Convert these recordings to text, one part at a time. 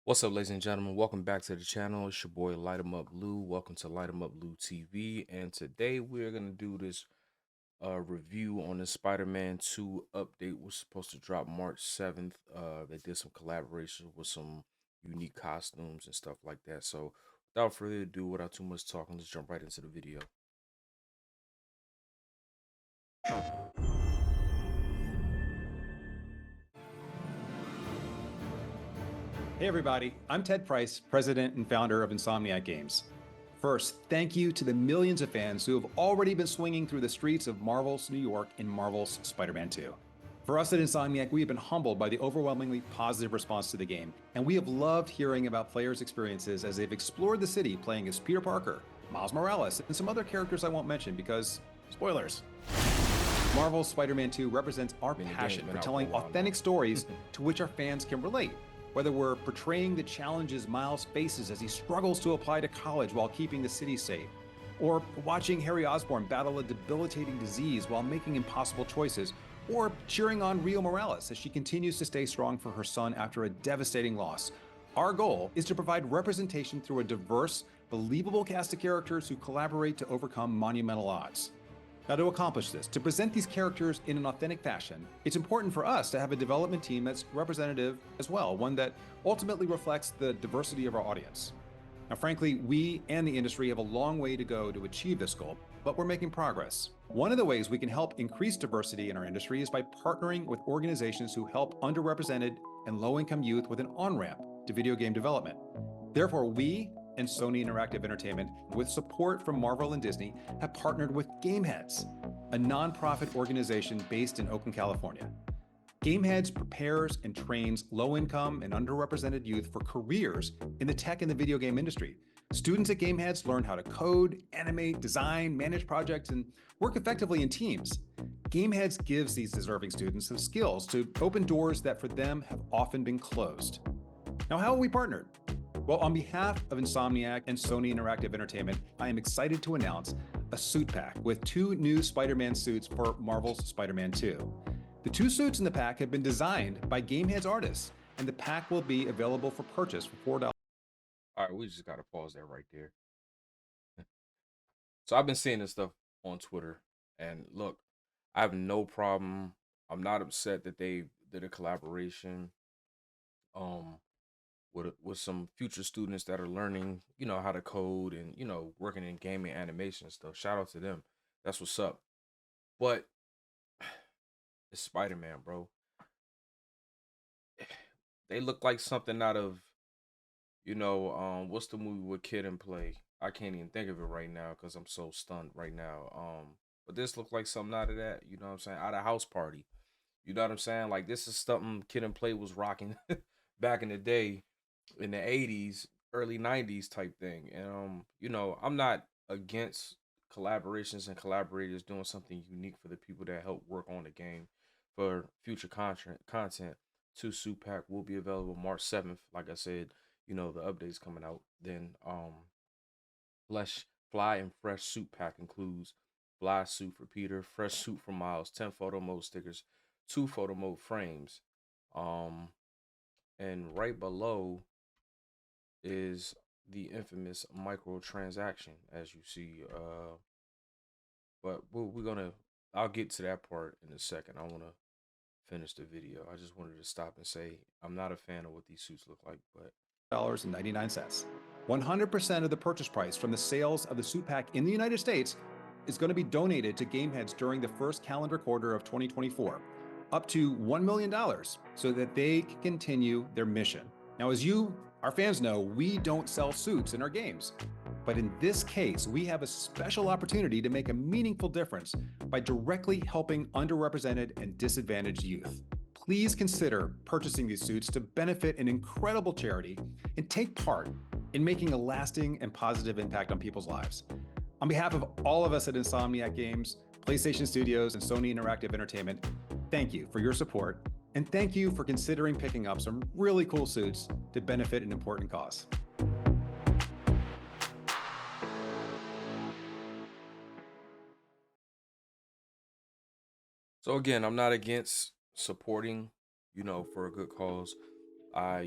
What's up, ladies and gentlemen? Welcome back to the channel. It's your boy Light 'em Up Lou. Welcome to Light 'em Up Lou TV. And today we're gonna do this review on the Spider-Man 2 update. Was supposed to drop March 7th. They did some collaboration with some unique costumes and stuff like that. So without further ado, without too much talking, let's jump right into the video. Hey everybody, I'm Ted Price, president and founder of Insomniac Games. First, thank you to the millions of fans who have already been swinging through the streets of Marvel's New York in Marvel's Spider-Man 2. For us at Insomniac, we have been humbled by the overwhelmingly positive response to the game, and we have loved hearing about players' experiences as they've explored the city playing as Peter Parker, Miles Morales, and some other characters I won't mention because, spoilers. Marvel's Spider-Man 2 represents our passion for telling authentic stories to which our fans can relate. Whether we're portraying the challenges Miles faces as he struggles to apply to college while keeping the city safe, or watching Harry Osborn battle a debilitating disease while making impossible choices, or cheering on Rio Morales as she continues to stay strong for her son after a devastating loss. Our goal is to provide representation through a diverse, believable cast of characters who collaborate to overcome monumental odds. Now, to accomplish this, to present these characters in an authentic fashion, it's important for us to have a development team that's representative as well, one that ultimately reflects the diversity of our audience. Now, frankly, we and the industry have a long way to go to achieve this goal, but we're making progress. One of the ways we can help increase diversity in our industry is by partnering with organizations who help underrepresented and low-income youth with an on-ramp to video game development. Therefore, we and Sony Interactive Entertainment, with support from Marvel and Disney, have partnered with Gameheads, a nonprofit organization based in Oakland, California. Gameheads prepares and trains low-income and underrepresented youth for careers in the tech and the video game industry. Students at Gameheads learn how to code, animate, design, manage projects, and work effectively in teams. Gameheads gives these deserving students the skills to open doors that for them have often been closed. Now, how have we partnered? Well, on behalf of Insomniac and Sony Interactive Entertainment, I am excited to announce a suit pack with 2 new Spider-Man suits for Marvel's Spider-Man 2. The 2 suits in the pack have been designed by Gameheads artists, and the pack will be available for purchase for $4. All right, we just gotta pause that right there. So I've been seeing this stuff on Twitter, and look, I have no problem. I'm not upset that they did a collaboration um with some future students that are learning, how to code and working in gaming animation and stuff. Shout out to them. That's what's up. But it's Spider-Man, bro. They look like something out of, what's the movie with Kid and Play? I can't even think of it right now because I'm so stunned right now. But this looked like something out of that, you know what I'm saying? Out of House Party. You know what I'm saying? Like this is something Kid and Play was rocking back in the day in the 80s, early 90s type thing. And I'm not against collaborations and collaborators doing something unique for the people that help work on the game for future content. 2 suit pack will be available March 7th. Like I said, the updates coming out. Then Fly and Fresh suit pack includes Fly suit for Peter, Fresh suit for Miles, 10 photo mode stickers, 2 photo mode frames. Um and right below is the infamous microtransaction, as you see. But we're gonna. I'll get to that part in a second. I want to finish the video. I just wanted to stop and say I'm not a fan of what these suits look like, but $99. 100% of the purchase price from the sales of the suit pack in the United States is going to be donated to Gameheads during the first calendar quarter of 2024, up to $1 million, so that they can continue their mission. Now, as you, our fans know, we don't sell suits in our games. But in this case, we have a special opportunity to make a meaningful difference by directly helping underrepresented and disadvantaged youth. Please consider purchasing these suits to benefit an incredible charity and take part in making a lasting and positive impact on people's lives. On behalf of all of us at Insomniac Games, PlayStation Studios, and Sony Interactive Entertainment, thank you for your support, and thank you for considering picking up some really cool suits to benefit an important cause. so again, I'm not against supporting, for a good cause. I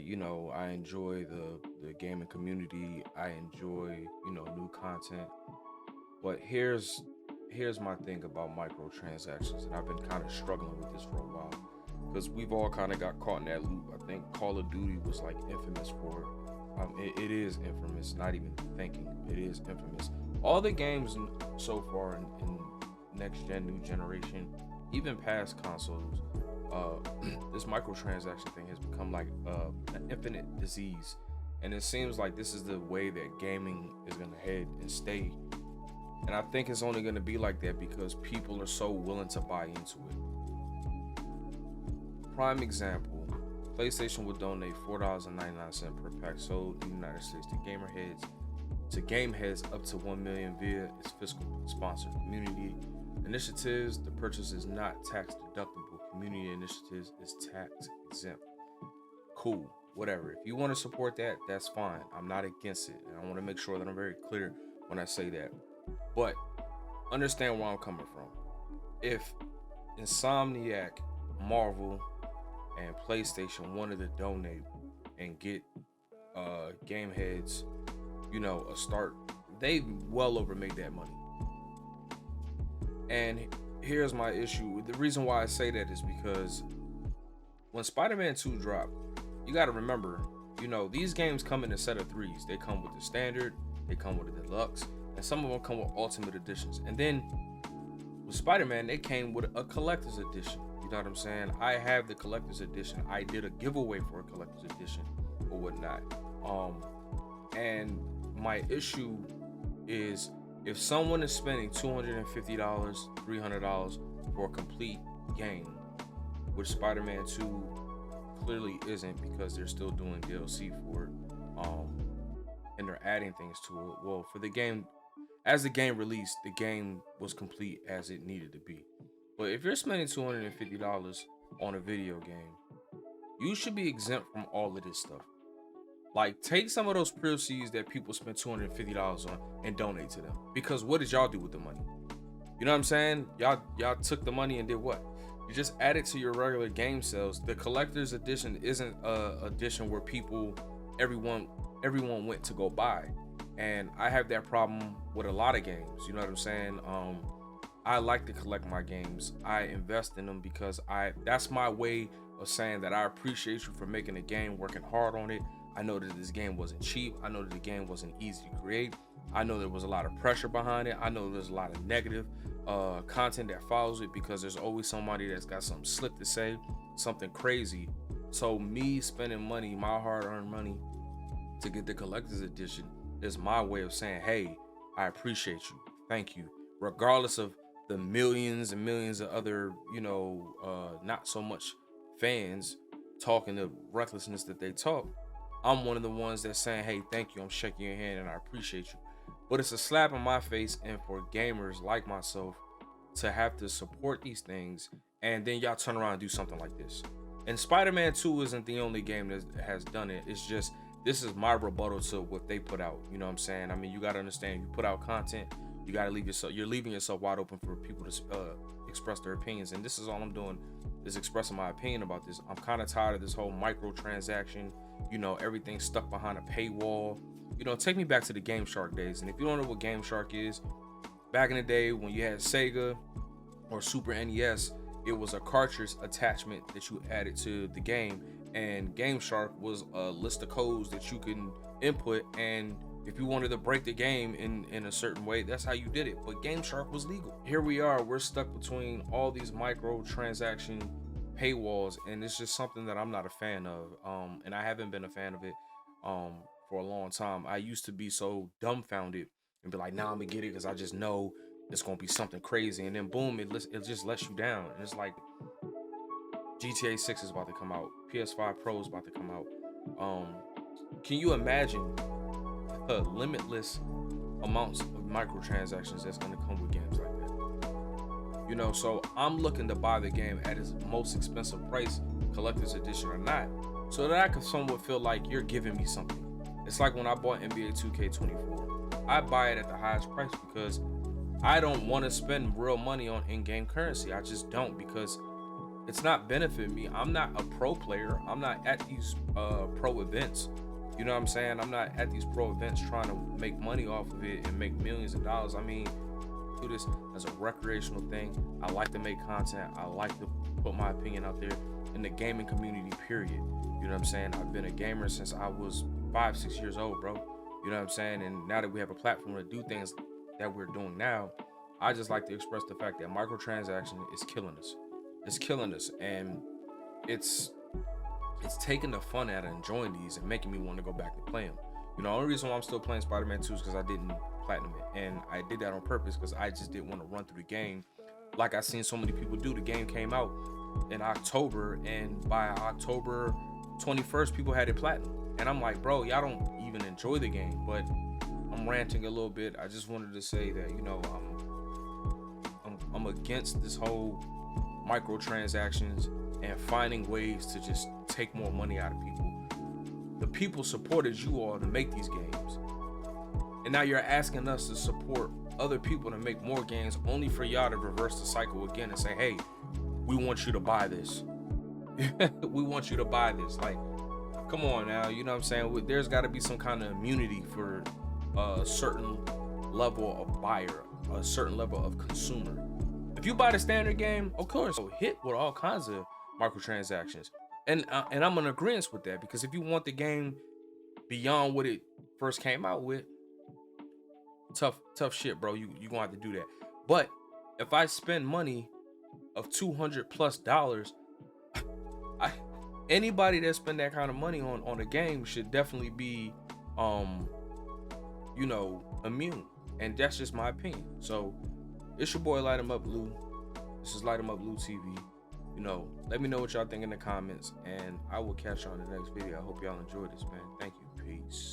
enjoy the gaming community. I enjoy, new content. But here's my thing about microtransactions, and I've been kind of struggling with this for a while because we've all kind of got caught in that loop. I think Call of Duty was like infamous for it. It is infamous, not even thinking. It is infamous. All the games so far in next gen, new generation, even past consoles, this microtransaction thing has become like an infinite disease, and it seems like this is the way that gaming is gonna head and stay. And I think it's only gonna be like that because people are so willing to buy into it. Prime example: PlayStation would donate $4.99 per pack sold in the United States to game heads up to 1 million via its fiscal sponsored community initiatives. The purchase is not tax deductible. Community initiatives is tax exempt. Cool, whatever. If you want to support that, that's fine. I'm not against it, and I want to make sure that I'm very clear when I say that. But understand where I'm coming from. If Insomniac, Marvel, and PlayStation wanted to donate and get game heads, a start, they well over made that money. And here's my issue. The reason why I say that is because when Spider-Man 2 dropped, you got to remember, these games come in a set of threes. They come with the standard, they come with the deluxe, and some of them come with ultimate editions. And then with Spider-Man, they came with a collector's edition. You know what I'm saying? I have the collector's edition. I did a giveaway for a collector's edition or whatnot. And my issue is, if someone is spending $250, $300 for a complete game, which Spider-Man 2 clearly isn't because they're still doing DLC for it, and they're adding things to it. Well, for the game, as the game released, the game was complete as it needed to be. But if you're spending $250 on a video game, you should be exempt from all of this stuff. Like, take some of those proceeds that people spend $250 on and donate to them. Because what did y'all do with the money? You know what I'm saying? Y'all took the money and did what? You just added to your regular game sales. The collector's edition isn't a edition where everyone went to go buy. And I have that problem with a lot of games. You know what I'm saying? I like to collect my games. I invest in them because that's my way of saying that I appreciate you for making a game, working hard on it. I know that this game wasn't cheap. I know that the game wasn't easy to create. I know there was a lot of pressure behind it. I know there's a lot of negative content that follows it because there's always somebody that's got something slick to say, something crazy. So me spending money, my hard-earned money, to get the collector's edition is my way of saying, hey, I appreciate you. Thank you. Regardless of the millions and millions of other, not so much fans talking the recklessness that they talk, I'm one of the ones that's saying, hey, thank you. I'm shaking your hand and I appreciate you. But it's a slap in my face, and for gamers like myself to have to support these things, and then y'all turn around and do something like this. And Spider-Man 2 isn't the only game that has done it. It's just, this is my rebuttal to what they put out. You know what I'm saying? I mean, you got to understand, you put out content, you're leaving yourself wide open for people to express their opinions. And this is all I'm doing, is expressing my opinion about this. I'm kind of tired of this whole microtransaction, everything stuck behind a paywall. Take me back to the Game Shark days. And if you don't know what Game Shark is, back in the day when you had Sega or Super NES, it was a cartridge attachment that you added to the game, and Game Shark was a list of codes that you can input, and if you wanted to break the game in a certain way, that's how you did it. But Game Shark was legal. Here we are, we're stuck between all these microtransaction paywalls, and it's just something that I'm not a fan of, and I haven't been a fan of it for a long time. I used to be so dumbfounded and be like, nah, I'm gonna get it because I just know it's gonna be something crazy, and then boom, it just lets you down. And it's like GTA 6 is about to come out, PS5 Pro is about to come out. Can you imagine limitless amounts of microtransactions that's gonna come with games like that? So I'm looking to buy the game at its most expensive price, collector's edition or not, so that I can somewhat feel like you're giving me something. It's like when I bought NBA 2K24. I buy it at the highest price because I don't want to spend real money on in-game currency. I just don't, because it's not benefiting me. I'm not a pro player. I'm not at these pro events. You know what I'm saying? I'm not at these pro events trying to make money off of it and make millions of dollars. I mean, do this as a recreational thing. I like to make content. I like to put my opinion out there in the gaming community, period. You know what I'm saying? I've been a gamer since I was 5-6 years old, bro. You know what I'm saying? And now that we have a platform to do things that we're doing now, I just like to express the fact that microtransaction is killing us. It's killing us, and it's taking the fun out of enjoying these and making me want to go back and play them. You know, the only reason why I'm still playing Spider-Man 2 is because I didn't platinum it, and I did that on purpose because I just didn't want to run through the game like I seen so many people do. The game came out in October, and by October 21st, people had it platinum, and I'm like, bro, y'all don't even enjoy the game. But I'm ranting a little bit. I just wanted to say that, you know, I'm against this whole microtransactions and finding ways to just take more money out of people. The people supported you all to make these games, and now you're asking us to support other people to make more games, only for y'all to reverse the cycle again and say, hey, we want you to buy this. We want you to buy this. Like, come on now, you know what I'm saying? There's got to be some kind of immunity for a certain level of buyer, a certain level of consumer. If you buy the standard game, of course, hit with all kinds of microtransactions, and I'm in agreement with that, because if you want the game beyond what it first came out with, tough shit, bro. You gonna have to do that. But if I spend money of $200+, anybody that spend that kind of money on a game should definitely be you know, immune. And that's just my opinion. So it's your boy Light 'em Up Lou. This is Light 'em Up Lou TV. You know, let me know what y'all think in the comments, and I will catch y'all in the next video. I hope y'all enjoyed this, man. Thank you. Peace.